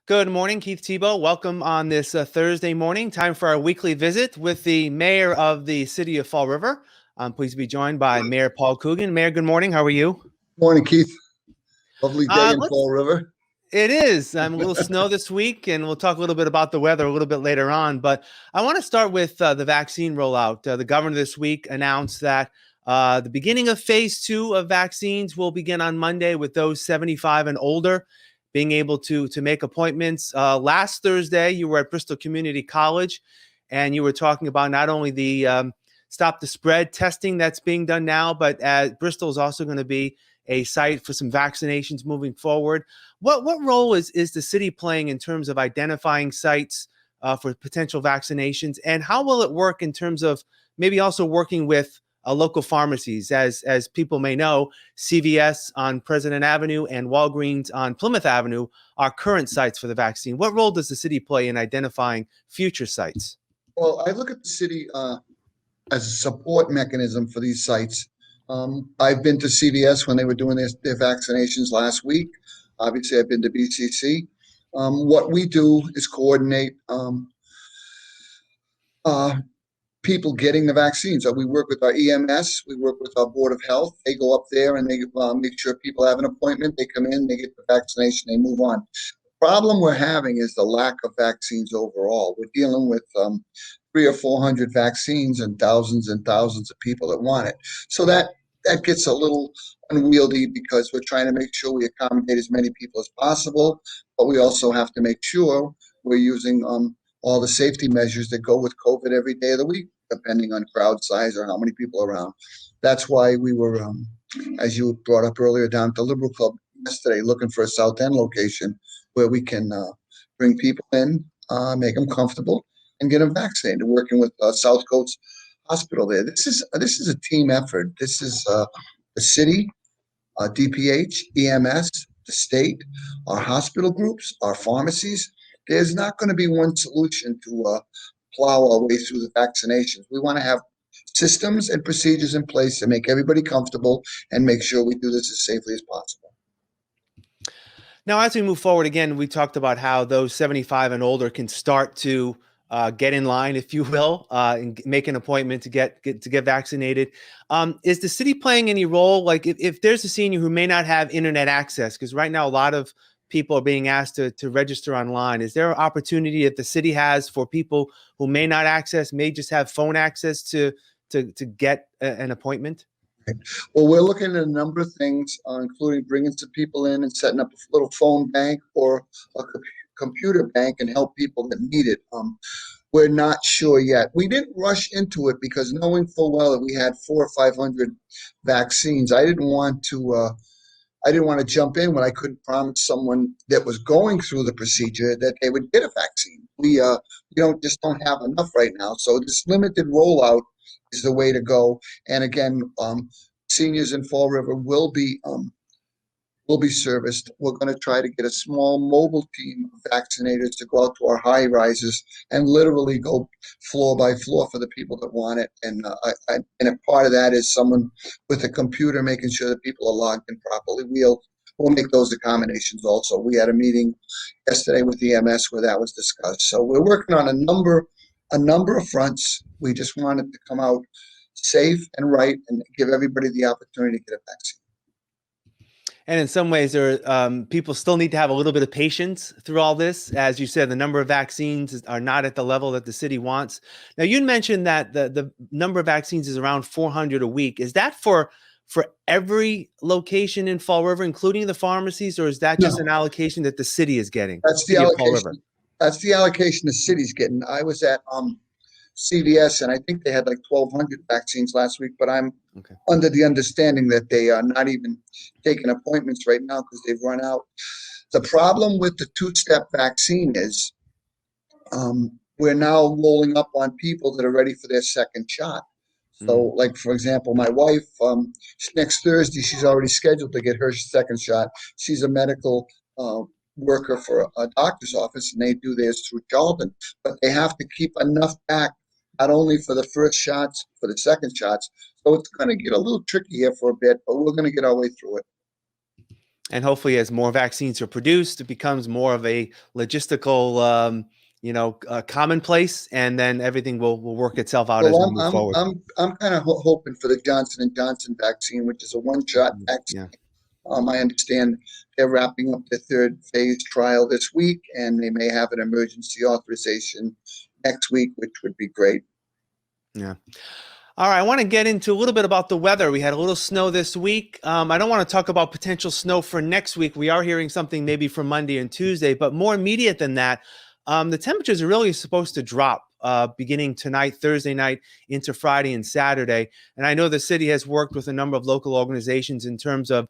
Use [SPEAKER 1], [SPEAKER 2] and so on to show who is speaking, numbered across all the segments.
[SPEAKER 1] Good morning, Keith Tebow. Welcome on this Thursday morning. Time for our weekly visit with the mayor of the city of Fall River. I'm pleased to be joined by Mayor Paul Coogan. Mayor, good morning. How are you?
[SPEAKER 2] Morning, Keith. Lovely day in Fall River.
[SPEAKER 1] It is. A little snow this week, and we'll talk a little bit about the weather a little bit later on. But I want to start with the vaccine rollout. The governor this week announced that the beginning of phase 2 of vaccines will begin on Monday with those 75 and older being able to make appointments. Last Thursday, you were at Bristol Community College, and you were talking about not only the stop the spread testing that's being done now, but Bristol is also going to be a site for some vaccinations moving forward. What role is the city playing in terms of identifying sites for potential vaccinations, and how will it work in terms of maybe also working with local pharmacies? As people may know, CVS on President Avenue and Walgreens on Plymouth Avenue are current sites for the vaccine. What role does the city play in identifying future sites?
[SPEAKER 2] Well, I look at the city as a support mechanism for these sites. I've been to CVS when they were doing their vaccinations last week. Obviously, I've been to BCC. What we do is coordinate people getting the vaccines. So we work with our EMS, we work with our Board of Health. They go up there and they make sure people have an appointment. They come in, they get the vaccination, they move on. The problem we're having is the lack of vaccines overall. We're dealing with 300 or 400 vaccines and thousands of people that want it. So that gets a little unwieldy because we're trying to make sure we accommodate as many people as possible, but we also have to make sure we're using all the safety measures that go with COVID every day of the week, depending on crowd size or how many people are around. That's why we were, as you brought up earlier, down at the Liberal Club yesterday, looking for a South End location where we can bring people in, make them comfortable, and get them vaccinated. Working with South Coast Hospital there. This is a team effort. This is the city, DPH, EMS, the state, our hospital groups, our pharmacies. There's not going to be one solution to plow our way through the vaccinations. We want to have systems and procedures in place to make everybody comfortable and make sure we do this as safely as possible.
[SPEAKER 1] Now, as we move forward, again, we talked about how those 75 and older can start to get in line, if you will, and make an appointment to get vaccinated. Is the city playing any role? Like if there's a senior who may not have internet access, because right now a lot of people are being asked to register online. Is there an opportunity that the city has for people who may not may just have phone access to get an appointment?
[SPEAKER 2] Well, we're looking at a number of things, including bringing some people in and setting up a little phone bank or a computer bank and help people that need it. We're not sure yet. We didn't rush into it because knowing full well that we had 400 or 500 vaccines, I didn't want to jump in when I couldn't promise someone that was going through the procedure that they would get a vaccine. We don't have enough right now. So this limited rollout is the way to go. And again, seniors in Fall River will be serviced. We're going to try to get a small mobile team of vaccinators to go out to our high rises and literally go floor by floor for the people that want it. And a part of that is someone with a computer making sure that people are logged in properly. We'll make those accommodations also. We had a meeting yesterday with EMS where that was discussed. So we're working on a number of fronts. We just wanted to come out safe and right and give everybody the opportunity to get a vaccine.
[SPEAKER 1] And in some ways, people still need to have a little bit of patience through all this. As you said, the number of vaccines are not at the level that the city wants. Now, you mentioned that the number of vaccines is around 400 a week. Is that for every location in Fall River, including the pharmacies, or is that just an allocation that the city is getting?
[SPEAKER 2] That's the allocation. That's the allocation the city's getting. I was at CVS, and I think they had like 1,200 vaccines last week, but I'm under the understanding that they are not even taking appointments right now because they've run out. The problem with the two-step vaccine is we're now rolling up on people that are ready for their second shot. So, like, for example, my wife, next Thursday, she's already scheduled to get her second shot. She's a medical worker for a doctor's office, and they do theirs through Charlton, but they have to keep enough back, not only for the first shots, for the second shots. So it's going to get a little tricky here for a bit, but we're going to get our way through it.
[SPEAKER 1] And hopefully, as more vaccines are produced, it becomes more of a logistical, commonplace, and then everything will work itself out as we
[SPEAKER 2] Well,
[SPEAKER 1] move forward.
[SPEAKER 2] I'm kind of hoping for the Johnson and Johnson vaccine, which is a one-shot vaccine.
[SPEAKER 1] Yeah.
[SPEAKER 2] I understand they're wrapping up their third phase trial this week, and they may have an emergency authorization next week, which would be great.
[SPEAKER 1] Yeah. All right, I want to get into a little bit about the weather. We had a little snow this week. I don't want to talk about potential snow for next week. We are hearing something maybe for Monday and Tuesday, but more immediate than that, the temperatures are really supposed to drop beginning tonight, Thursday night, into Friday and Saturday. And I know the city has worked with a number of local organizations in terms of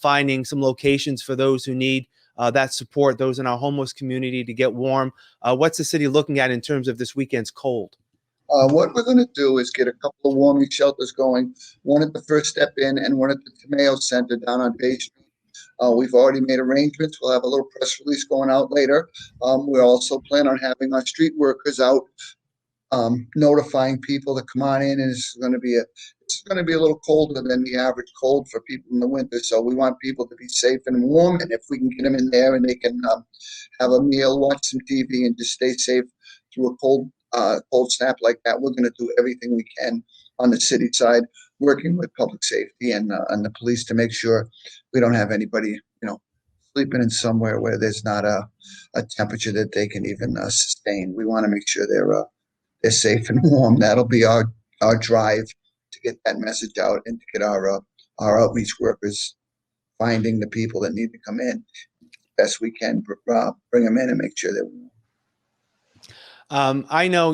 [SPEAKER 1] finding some locations for those who need that support, those in our homeless community to get warm. What's the city looking at in terms of this weekend's cold?
[SPEAKER 2] What we're going to do is get a couple of warming shelters going, one at the First Step Inn and one at the Tomeo Center down on Bay Street. We've already made arrangements. We'll have a little press release going out later. We also plan on having our street workers out notifying people to come on in, and it's going to be a little colder than the average cold for people in the winter. So we want people to be safe and warm, and if we can get them in there and they can have a meal, watch some TV, and just stay safe through a cold snap like that, we're going to do everything we can on the city side, working with public safety and the police to make sure we don't have anybody, sleeping in somewhere where there's not a temperature that they can even sustain. We want to make sure they're safe and warm. That'll be our drive to get that message out and to get our outreach workers finding the people that need to come in best we can, bring them in and make sure they're warm.
[SPEAKER 1] I know,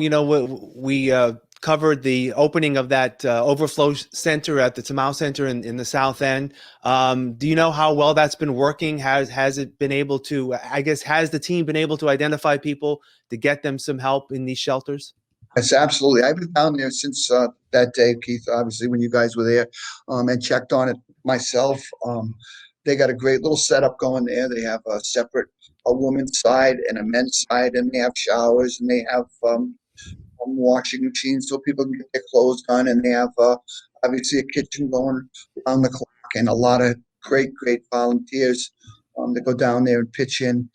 [SPEAKER 1] we covered the opening of that Overflow Center at the Tomao Center in the South End. Do you know how well that's been working? Has it been able to, I guess, has the team been able to identify people to get them some help in these shelters?
[SPEAKER 2] Yes, absolutely. I've been down there since that day, Keith, obviously, when you guys were there, and checked on it myself. They got a great little setup going there. They have a woman's side and a men's side, and they have showers, and they have washing machines so people can get their clothes done, and they have obviously a kitchen going around the clock, and a lot of great volunteers that go down there and pitch in.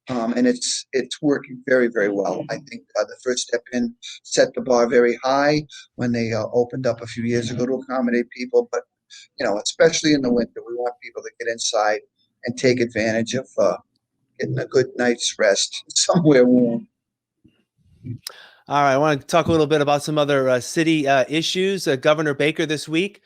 [SPEAKER 2] And it's working very, very well. I think the First Step In set the bar very high when they opened up a few years ago to accommodate people. But especially in the winter, we want people to get inside and take advantage of getting a good night's rest somewhere warm.
[SPEAKER 1] All right, I want to talk a little bit about some other city issues. Governor Baker this week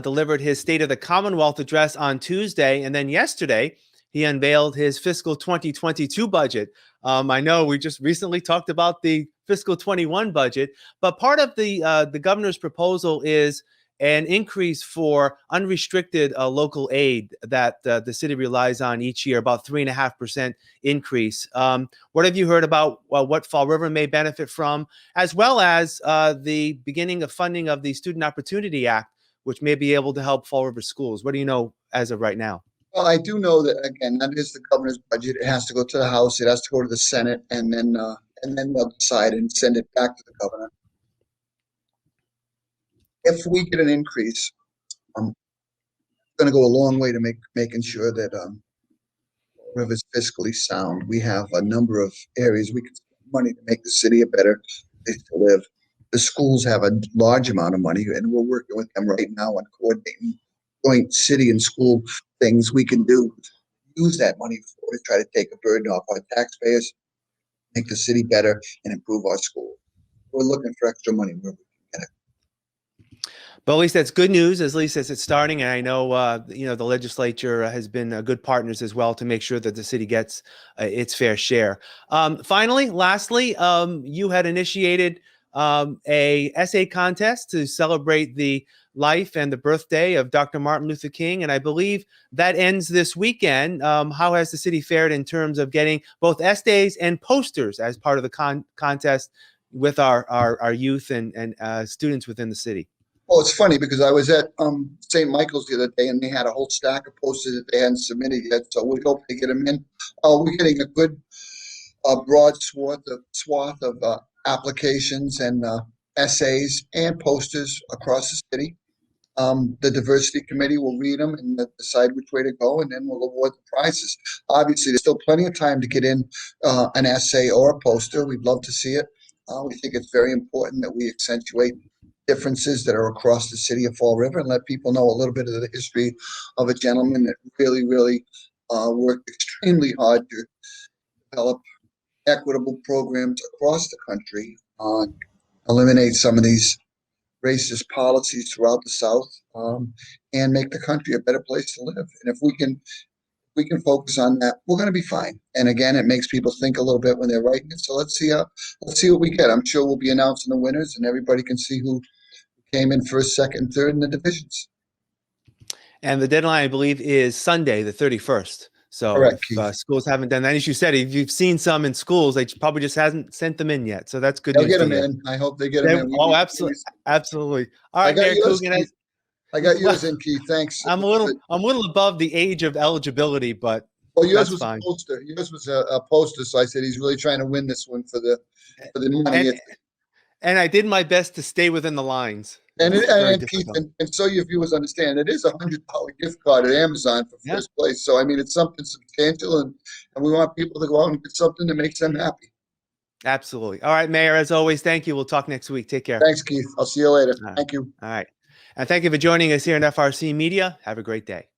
[SPEAKER 1] delivered his State of the Commonwealth address on Tuesday, and then yesterday he unveiled his fiscal 2022 budget. I know we just recently talked about the fiscal 21 budget, but part of the governor's proposal is an increase for unrestricted local aid that the city relies on each year, about 3.5% increase. What have you heard about what Fall River may benefit from, as well as the beginning of funding of the Student Opportunity Act, which may be able to help Fall River schools? What do you know as of right now?
[SPEAKER 2] Well, I do know that, again, that is the governor's budget. It has to go to the House, it has to go to the Senate, and then they'll decide and send it back to the governor. If we get an increase, it's going to go a long way to making sure that River's fiscally sound. We have a number of areas we can spend money to make the city a better place to live. The schools have a large amount of money, and we're working with them right now on coordinating joint city and school things we can do. Use that money to try to take a burden off our taxpayers, make the city better, and improve our school. We're looking for extra money where we can get it.
[SPEAKER 1] But at least that's good news, at least as it's starting. And I know, the legislature has been good partners as well to make sure that the city gets its fair share. Lastly, you had initiated a essay contest to celebrate the life and the birthday of Dr. Martin Luther King. And I believe that ends this weekend. How has the city fared in terms of getting both essays and posters as part of the contest with our youth and students within the city?
[SPEAKER 2] Well, it's funny because I was at St. Michael's the other day, and they had a whole stack of posters that they hadn't submitted yet. So we hope to get them in. We're getting a good broad swath of applications and essays and posters across the city. The diversity committee will read them and decide which way to go, and then we'll award the prizes. Obviously, there's still plenty of time to get in an essay or a poster. We'd love to see it. We think it's very important that we accentuate differences that are across the city of Fall River and let people know a little bit of the history of a gentleman that really worked extremely hard to develop equitable programs across the country, eliminate some of these racist policies throughout the South, and make the country a better place to live. And if we can focus on that, we're going to be fine. And again, it makes people think a little bit when they're writing it. So let's see what we get. I'm sure we'll be announcing the winners, and everybody can see who came in first, second, third in the divisions.
[SPEAKER 1] And the deadline, I believe, is Sunday, the 31st. So
[SPEAKER 2] Correct,
[SPEAKER 1] if schools haven't done that, as you said, if you've seen some in schools, they probably just hasn't sent them in yet. So that's good
[SPEAKER 2] They'll
[SPEAKER 1] news.
[SPEAKER 2] get them in. I hope they get them in.
[SPEAKER 1] Oh, absolutely. Absolutely. All right, Mayor Coogan.
[SPEAKER 2] I got yours in, Keith. Thanks.
[SPEAKER 1] I'm a little above the age of eligibility, but
[SPEAKER 2] well, yours was
[SPEAKER 1] fine.
[SPEAKER 2] a poster. Yours was a poster, so I said he's really trying to win this one for the money.
[SPEAKER 1] And I did my best to stay within the lines.
[SPEAKER 2] And Keith, and so your viewers understand, it is $100 gift card at Amazon for first place. So I mean, it's something substantial, and we want people to go out and get something that makes them happy.
[SPEAKER 1] Absolutely. All right, Mayor. As always, thank you. We'll talk next week. Take care.
[SPEAKER 2] Thanks, Keith. I'll see you later. Thank you.
[SPEAKER 1] All right. And thank you for joining us here at FRC Media. Have a great day.